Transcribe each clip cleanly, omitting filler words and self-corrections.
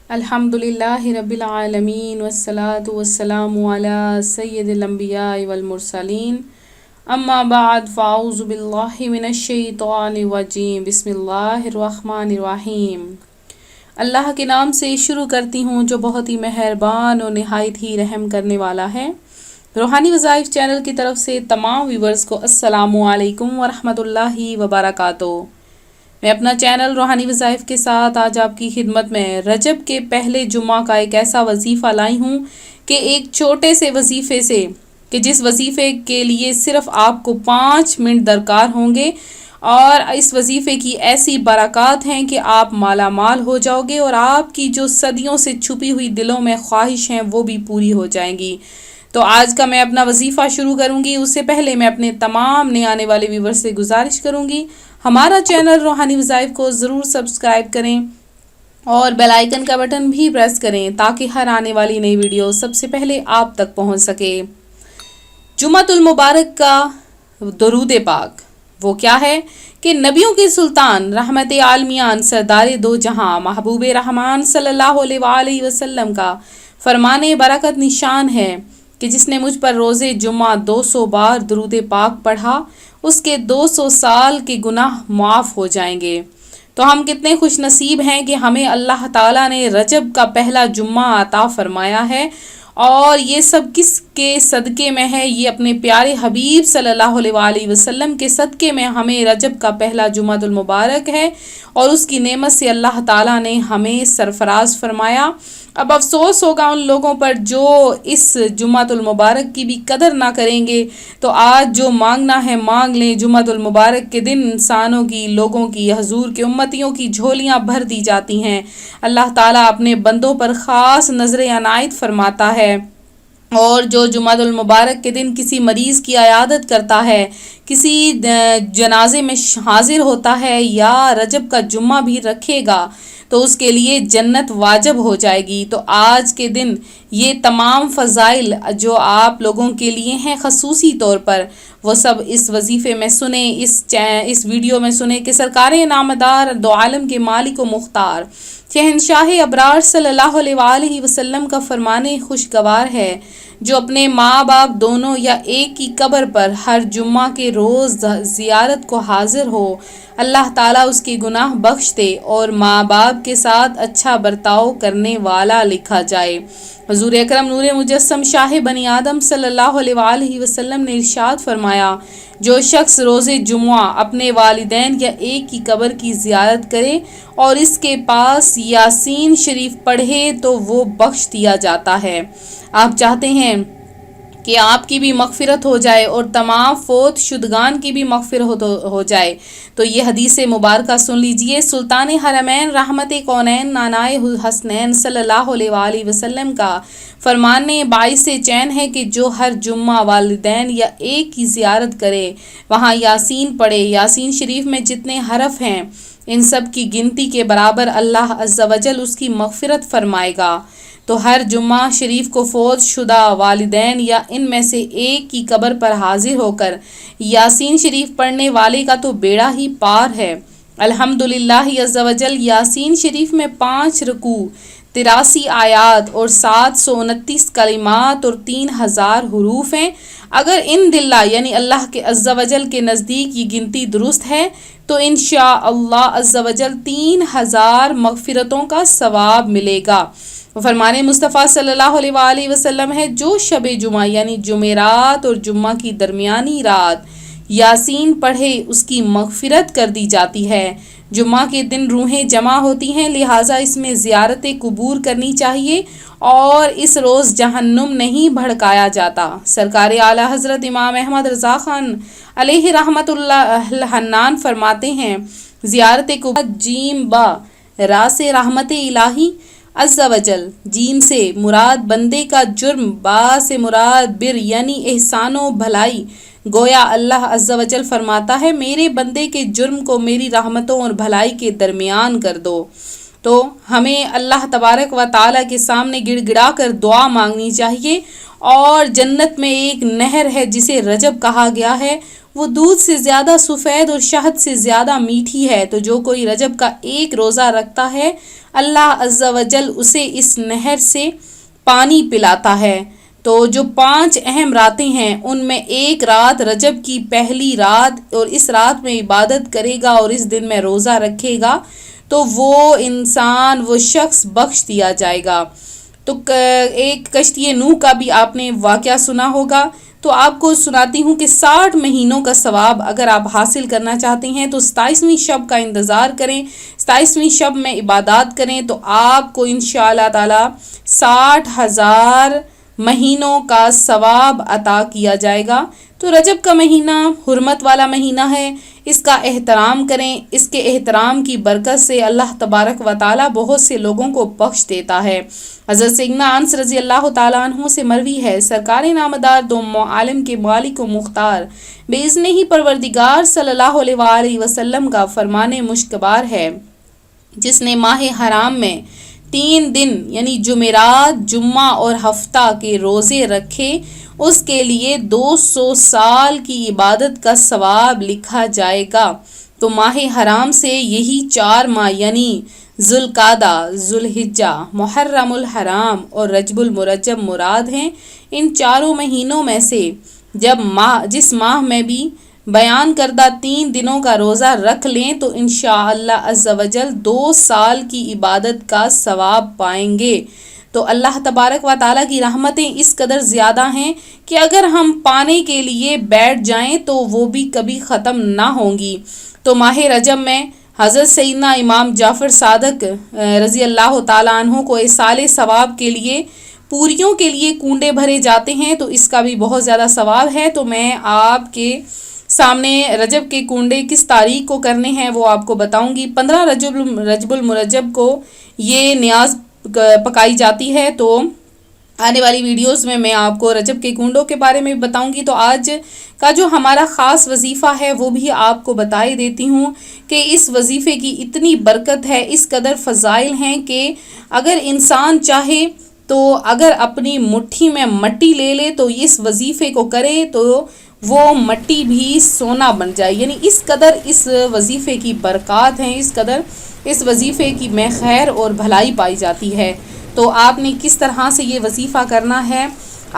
الحمدللہ رب العالمین والصلاة والسلام علی سید الانبیاء والمرسلین اما بعد فاعوذ باللہ من الشیطان الرجیم بسم اللہ الرحمن الرحیم۔ اللہ کے نام سے شروع کرتی ہوں جو بہت ہی مہربان اور نہایت ہی رحم کرنے والا ہے۔ روحانی وظائف چینل کی طرف سے تمام ویورز کو السلام علیکم ورحمۃ اللہ وبرکاتہ۔ میں اپنا چینل روحانی وظائف کے ساتھ آج آپ کی خدمت میں رجب کے پہلے جمعہ کا ایک ایسا وظیفہ لائی ہوں کہ ایک چھوٹے سے وظیفے سے کہ جس وظیفے کے لیے صرف آپ کو 5 منٹ درکار ہوں گے اور اس وظیفے کی ایسی برکات ہیں کہ آپ مالا مال ہو جاؤ گے اور آپ کی جو صدیوں سے چھپی ہوئی دلوں میں خواہش ہیں وہ بھی پوری ہو جائیں گی۔ تو آج کا میں اپنا وظیفہ شروع کروں گی، اس سے پہلے میں اپنے تمام نئے آنے والے ویور سے گزارش کروں گی ہمارا چینل روحانی وظائف کو ضرور سبسکرائب کریں اور بیل آئیکن کا بٹن بھی پریس کریں تاکہ ہر آنے والی نئی ویڈیو سب سے پہلے آپ تک پہنچ سکے۔ جمعۃ المبارک کا درود پاک وہ کیا ہے کہ نبیوں کے سلطان رحمت عالمیان سردار دو جہاں محبوب رحمان صلی اللہ علیہ وآلہ وسلم کا فرمان برکت نشان ہے کہ جس نے مجھ پر روز جمعہ 200 بار درود پاک پڑھا اس کے 200 سال کے گناہ معاف ہو جائیں گے۔ تو ہم کتنے خوش نصیب ہیں کہ ہمیں اللہ تعالیٰ نے رجب کا پہلا جمعہ عطا فرمایا ہے، اور یہ سب کس کے صدقے میں ہے؟ یہ اپنے پیارے حبیب صلی اللہ علیہ وآلہ وسلم کے صدقے میں ہمیں رجب کا پہلا جمعہ المبارک ہے، اور اس کی نعمت سے اللہ تعالیٰ نے ہمیں سرفراز فرمایا۔ اب افسوس ہوگا ان لوگوں پر جو اس جمعہ المبارک کی بھی قدر نہ کریں گے۔ تو آج جو مانگنا ہے مانگ لیں، جمعہ المبارک کے دن انسانوں کی، لوگوں کی، حضور کے امتیوں کی جھولیاں بھر دی جاتی ہیں۔ اللہ تعالیٰ اپنے بندوں پر خاص نظر عنایت فرماتا ہے، اور جو جمعہ المبارک کے دن کسی مریض کی عیادت کرتا ہے، کسی جنازے میں حاضر ہوتا ہے یا رجب کا جمعہ بھی رکھے گا تو اس کے لیے جنت واجب ہو جائے گی۔ تو آج کے دن یہ تمام فضائل جو آپ لوگوں کے لیے ہیں خصوصی طور پر وہ سب اس وظیفے میں سنیں، اس ویڈیو میں سنیں کہ سرکار نامدار دو عالم کے مالک و مختار شہنشاہ ابرار صلی اللہ علیہ وآلہ وسلم کا فرمان خوشگوار ہے، جو اپنے ماں باپ دونوں یا ایک کی قبر پر ہر جمعہ کے روز زیارت کو حاضر ہو، اللہ تعالیٰ اس کے گناہ بخش دے اور ماں باپ کے ساتھ اچھا برتاؤ کرنے والا لکھا جائے۔ حضور اکرم نور مجسم شاہ بنی آدم صلی اللہ علیہ وآلہ وسلم نے ارشاد فرمایا، جو شخص روز جمعہ اپنے والدین یا ایک کی قبر کی زیارت کرے اور اس کے پاس یاسین شریف پڑھے تو وہ بخش دیا جاتا ہے۔ آپ چاہتے ہیں کہ آپ کی بھی مغفرت ہو جائے اور تمام فوت شدگان کی بھی مغفرت ہو جائے تو یہ حدیث مبارکہ سن لیجئے۔ سلطان حرمین رحمت کونین نانائے حسنین صلی اللہ علیہ وآلہ وسلم کا فرمان باعث چین ہے کہ جو ہر جمعہ والدین یا ایک کی زیارت کرے، وہاں یاسین پڑھے۔ یاسین شریف میں جتنے حرف ہیں ان سب کی گنتی کے برابر اللہ عز و جل اس کی مغفرت فرمائے گا۔ تو ہر جمعہ شریف کو فوت شدہ والدین یا ان میں سے ایک کی قبر پر حاضر ہو کر یاسین شریف پڑھنے والے کا تو بیڑا ہی پار ہے۔ الحمدللہ عز و جل یاسین شریف میں 5 رکوع، 83 آیات اور 729 کلمات اور 3000 حروف ہیں۔ اگر ان دلہ یعنی اللہ کے عز و جل کے نزدیک یہ گنتی درست ہے تو انشاءاللہ عز و جل 3000 مغفرتوں کا ثواب ملے گا۔ فرمان مصطفیٰ صلی اللہ علیہ وآلہ وسلم ہے، جو شب جمعہ یعنی جمعرات اور جمعہ کی درمیانی رات یاسین پڑھے اس کی مغفرت کر دی جاتی ہے۔ جمعہ کے دن روحیں جمع ہوتی ہیں، لہٰذا اس میں زیارت قبور کرنی چاہیے اور اس روز جہنم نہیں بھڑکایا جاتا۔ سرکار اعلیٰ حضرت امام احمد رضا خان علیہ رحمت اللہ الحنان فرماتے ہیں، زیارت قبور جیم با را سے رحمت الہی عز و جل، جیم سے مراد بندے کا جرم، با سے مراد بر یعنی احسان و بھلائی۔ گویا اللہ عز و جل فرماتا ہے میرے بندے کے جرم کو میری رحمتوں اور بھلائی کے درمیان کر دو۔ تو ہمیں اللہ تبارک و تعالیٰ کے سامنے گڑ گڑا کر دعا مانگنی چاہیے، اور جنت میں ایک نہر ہے جسے رجب کہا گیا ہے، وہ دودھ سے زیادہ سفید اور شہد سے زیادہ میٹھی ہے۔ تو جو کوئی رجب کا ایک روزہ رکھتا ہے اللہ عز و جل اسے اس نہر سے پانی پلاتا ہے۔ تو جو 5 اہم راتیں ہیں ان میں ایک رات رجب کی پہلی رات، اور اس رات میں عبادت کرے گا اور اس دن میں روزہ رکھے گا تو وہ انسان، وہ شخص بخش دیا جائے گا۔ تو ایک کشتی نوح کا بھی آپ نے واقعہ سنا ہوگا، تو آپ کو سناتی ہوں کہ 60 مہینوں کا ثواب اگر آپ حاصل کرنا چاہتے ہیں تو 27ویں شب کا انتظار کریں، 27ویں شب میں عبادات کریں تو آپ کو انشاءاللہ تعالی 60,000 مہینوں کا ثواب عطا کیا جائے گا۔ تو رجب کا مہینہ حرمت والا مہینہ ہے، اس کا احترام کریں، اس کے احترام کی برکت سے اللہ تبارک و تعالی بہت سے لوگوں کو بخش دیتا ہے۔ حضرت سیدنا انس رضی اللہ تعالیٰ عنہ سے مروی ہے، سرکار نامدار دو عالم کے مالک و مختار باذن ہی پروردگار صلی اللہ علیہ وآلہ وسلم کا فرمان مشکبار ہے، جس نے ماہ حرام میں 3 دن یعنی جمعرات، جمعہ اور ہفتہ کے روزے رکھے، اس کے لیے 200 سال کی عبادت کا ثواب لکھا جائے گا۔ تو ماہ حرام سے یہی 4 ماہ یعنی ذوالقعدہ، ذوالحجہ، محرم الحرام اور رجب المرجب مراد ہیں۔ ان 4 مہینوں میں سے جس ماہ میں بھی بیان کردہ 3 دنوں کا روزہ رکھ لیں تو انشاءاللہ عز و جل 2 سال کی عبادت کا ثواب پائیں گے۔ تو اللہ تبارک و تعالیٰ کی رحمتیں اس قدر زیادہ ہیں کہ اگر ہم پانے کے لیے بیٹھ جائیں تو وہ بھی کبھی ختم نہ ہوں گی۔ تو ماہ رجب میں حضرت سیدنا امام جعفر صادق رضی اللہ تعالیٰ عنہ کو ایصال ثواب کے لیے پوریوں کے لیے کنڈے بھرے جاتے ہیں، تو اس کا بھی بہت زیادہ ثواب ہے۔ تو میں آپ کے سامنے رجب کے کنڈے کس تاریخ کو کرنے ہیں وہ آپ کو بتاؤں گی۔ 15 رجب المرجب کو یہ نیاز پکائی جاتی ہے، تو آنے والی ویڈیوز میں آپ کو رجب کے کنڈوں کے بارے میں بتاؤں گی۔ تو آج کا جو ہمارا خاص وظیفہ ہے وہ بھی آپ کو بتائی دیتی ہوں کہ اس وظیفے کی اتنی برکت ہے، اس قدر فضائل ہیں کہ اگر انسان چاہے تو اگر اپنی مٹھی میں مٹی لے لے تو اس وظیفے کو کرے تو وہ مٹی بھی سونا بن جائے، یعنی اس قدر اس وظیفے کی برکات ہیں، اس قدر اس وظیفے کی میں خیر اور بھلائی پائی جاتی ہے۔ تو آپ نے کس طرح سے یہ وظیفہ کرنا ہے،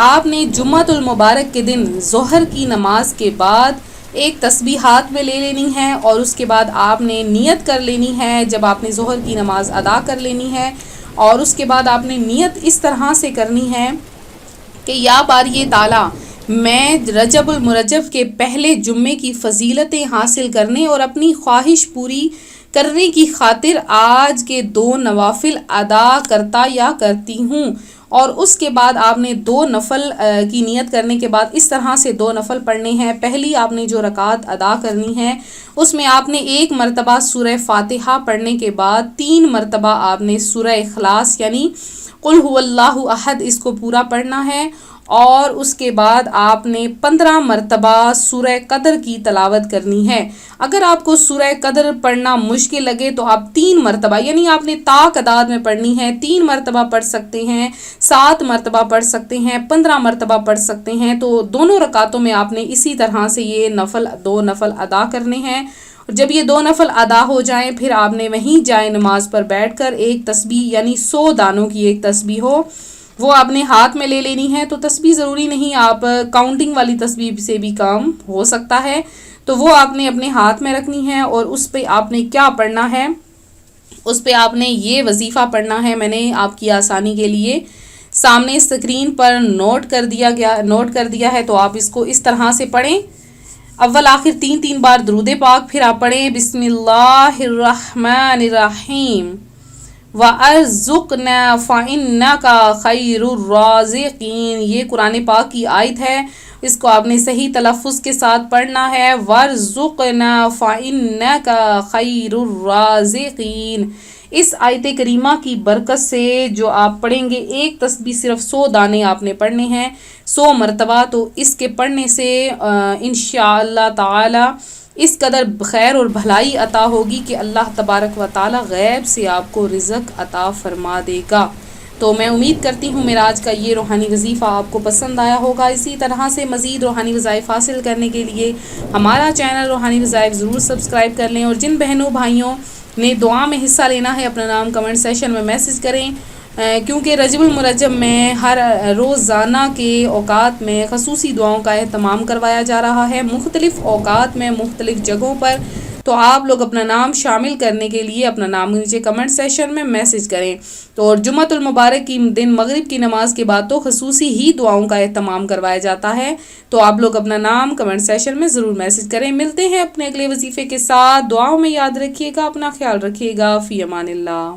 آپ نے جمعۃ المبارک کے دن ظہر کی نماز کے بعد ایک تسبیح ہاتھ میں لے لینی ہے، اور اس کے بعد آپ نے نیت کر لینی ہے جب آپ نے ظہر کی نماز ادا کر لینی ہے، اور اس کے بعد آپ نے نیت اس طرح سے کرنی ہے کہ یا باری تعالیٰ میں رجب المرجب کے پہلے جمعے کی فضیلتیں حاصل کرنے اور اپنی خواہش پوری کرنے کی خاطر آج کے 2 نوافل ادا کرتا یا کرتی ہوں۔ اور اس کے بعد آپ نے 2 نفل کی نیت کرنے کے بعد اس طرح سے 2 نفل پڑھنے ہیں۔ پہلی آپ نے جو رکعت ادا کرنی ہے اس میں آپ نے 1 مرتبہ سورہ فاتحہ پڑھنے کے بعد 3 مرتبہ آپ نے سورہ اخلاص یعنی قل هو اللہ احد اس کو پورا پڑھنا ہے، اور اس کے بعد آپ نے 15 مرتبہ سورہ قدر کی تلاوت کرنی ہے۔ اگر آپ کو سورہ قدر پڑھنا مشکل لگے تو آپ 3 مرتبہ یعنی آپ نے طاق عداد میں پڑھنی ہے، 3 مرتبہ پڑھ سکتے ہیں، 7 مرتبہ پڑھ سکتے ہیں، 15 مرتبہ پڑھ سکتے ہیں۔ تو دونوں رکعتوں میں آپ نے اسی طرح سے یہ 2 نفل ادا کرنے ہیں۔ جب یہ 2 نفل ادا ہو جائیں پھر آپ نے وہیں جائے نماز پر بیٹھ کر ایک تسبیح یعنی 100 دانوں کی ایک تسبیح ہو وہ آپ نے ہاتھ میں لے لینی ہے۔ تو تسبیح ضروری نہیں، آپ کاؤنٹنگ والی تسبیح سے بھی کام ہو سکتا ہے، تو وہ آپ نے اپنے ہاتھ میں رکھنی ہے، اور اس پہ آپ نے کیا پڑھنا ہے، اس پہ آپ نے یہ وظیفہ پڑھنا ہے۔ میں نے آپ کی آسانی کے لیے سامنے اسکرین پر نوٹ کر دیا ہے، تو آپ اس کو اس طرح سے پڑھیں۔ اول آخر 3 بار درود پاک، پھر آپ پڑھیں بسم اللہ الرحمن الرحیم وَأَرْزُقْنَا فَإِنَّكَ خَيْرُ الرَّازِقِينَ۔ یہ قرآن پاک کی آیت ہے، اس کو آپ نے صحیح تلفظ کے ساتھ پڑھنا ہے، وَارْزُقْنَا فَإِنَّكَ خَيْرُ الرَّازِقِينَ۔ اس آیت کریمہ کی برکت سے جو آپ پڑھیں گے، ایک تسبیح صرف 100 دانے آپ نے پڑھنے ہیں 100 مرتبہ، تو اس کے پڑھنے سے انشاءاللہ تعالی اس قدر خیر اور بھلائی عطا ہوگی کہ اللہ تبارک و تعالی غیب سے آپ کو رزق عطا فرما دے گا۔ تو میں امید کرتی ہوں میرا آج کا یہ روحانی وظیفہ آپ کو پسند آیا ہوگا۔ اسی طرح سے مزید روحانی وظائف حاصل کرنے کے لیے ہمارا چینل روحانی وظائف ضرور سبسکرائب کر لیں، اور جن بہنوں بھائیوں نے دعا میں حصہ لینا ہے اپنا نام کمنٹ سیشن میں میسج کریں، کیونکہ رجب المرجب میں ہر روزانہ کے اوقات میں خصوصی دعاؤں کا اہتمام کروایا جا رہا ہے مختلف اوقات میں مختلف جگہوں پر، تو آپ لوگ اپنا نام شامل کرنے کے لیے اپنا نام نیچے کمنٹ سیشن میں میسج کریں۔ تو اور جمعۃ المبارک کی دن مغرب کی نماز کے بعد تو خصوصی ہی دعاؤں کا اہتمام کروایا جاتا ہے، تو آپ لوگ اپنا نام کمنٹ سیشن میں ضرور میسج کریں۔ ملتے ہیں اپنے اگلے وظیفے کے ساتھ، دعاؤں میں یاد رکھیے گا، اپنا خیال رکھیے گا، فی امان اللہ۔